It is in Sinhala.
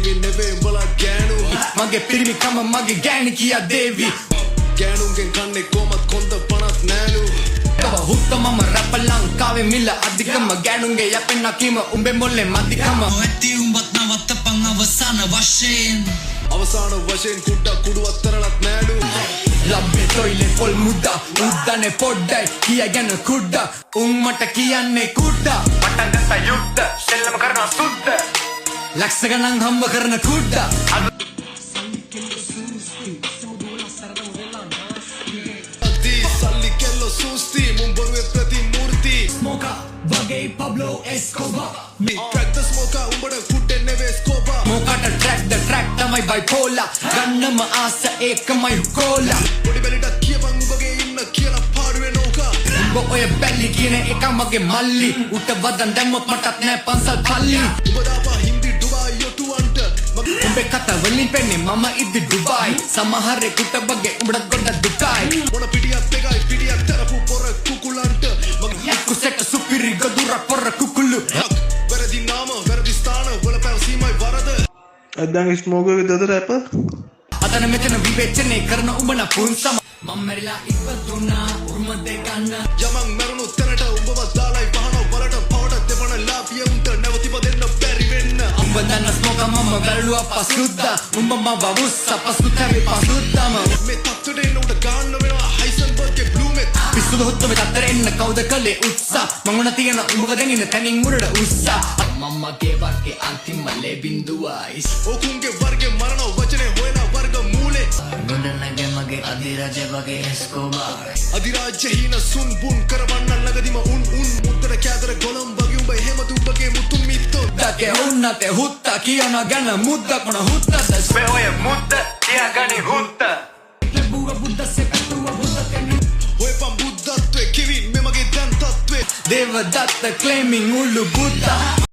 පිරිමි නෙවේ උඹලා ගෑනු මගේ පිරිමි කම මගේ ගෑණි කියා දේවි ගෑනුන්ගෙන් කන්නේ කොමත් කොන්ද පනත් නෑනු හුත්ත මම රැප ලංකාවේ මිල අධිකම ගෑනුන්ගේ යැපෙන්න කීම උඹේ මොල්ලේ මදිකම ඇති උඹත් නවත්තපන් අවසාන වශයෙන් කුඩ්ඩා කුඩුවත් තරලත් නෑනු ලබ්බේ තොයිලේ පොල් මුද්දා උද්දනේ පොඩ්ඩයි කියගෙන කුඩ්ඩා උන් මට කියන්නේ කුඩ්ඩා පටන් ගත්තා යුද්ධ සෙල්ලම කරනවා සුද්ධ ලක්ෂ ගණන් හම්බ කරන කුඩ්ඩා සල්ලි කෙල්ලෝ සූස්ති මුඹරුවේ ප්‍රතිමූර්ති Smoker වගේ Pablo Escobar track the smoker උඹට කුඩේ නෙවේ ස්කෝබා මොකට the track තමයි bipolar ගන්නම ආස ඒකමයි කොලා පොඩි බැලිට කියපන් උඹගේ ඉන්න කියලා පාඩුවේ නෝකා උඹ ඔය බැලි කියන එක මගේ මල්ලි උට වදන් දැම්මොත් මටත් නෑ පන්සල් පල්ලි උඹ දාපා හින්දි ඩුබායි යොටුවන්ට උඹේ කතා වලින් පෙන්නේ මම ඉදි ඩුබායි සමහරෙකුට වගේ උඹට ගොඩ දුකයි මොන පිටියත් එකයි පිටියක් තරපු පොර කුකුලන්ට මගේ කුසෙට සුපිරි ගදුර පොර කුකුළු වැරදි නාම වැරදි ස්ථාන වල පැවසීමයි වරද අදන් ස්මෝකර් with the rapper අතන මෙතන විවේචනය කරන උඹන පුන්සම මම මැරිලා ඉපදුනා උරුම දෙගන්න යමන් මරුණු තැනට උඹව දාලයි පහන වලට පවට දෙපණ ලාපිය උන්ට නැවතිප දෙන්න බැරි වෙන්න උඹ දන්න ස්මෝක මම වැළුවා පසුද්දා උඹ මව වුස්ස පසුතැවි පසුද්දාම මේ තත්ත්වයට එන්න උඩ ගන්න වෙනවා හයිසන්බර්ග්ගේ බ්ලූමෙත් පිස්සුද හොත්තම තත්තර එන්න කවුද කලේ උත්සා මංගුණ තියෙන උඹක දෙනින තැනින් මුරට උස්සා මම්මගේ වර්ගේ අන්තිම ලේ බින්දුවයි ඕකුන්ගේ වර්ගේ මරණ වචනේ හොයන වර්ග මූලේ ගොඩනගේ මගේ අධිරජ වගේ එස්කෝබාර් අධිරාජ්‍ය හීන සුන් බුන් කරවන්න ළඟදිම උන් මුද්දට කෑදර ගොළම් වගේ උඹ එහෙම දුඹගේ මුතුන් මිත්තෝ දකේ උන්නතේ හුත්තා කියන ගැන මුද්දක් මොන හුත්තද ස්පේ ඔය මුද්ද කියගනි හුත්ත ලැබුව බුද්දස්සේ පැතුව බුද්දතෙනි හොයපන් බුද්ධත්වේ කිවින් මෙමගේ දැන් තත්ත්වේ දේවදත්ත claiming උල්ලු බුද්දා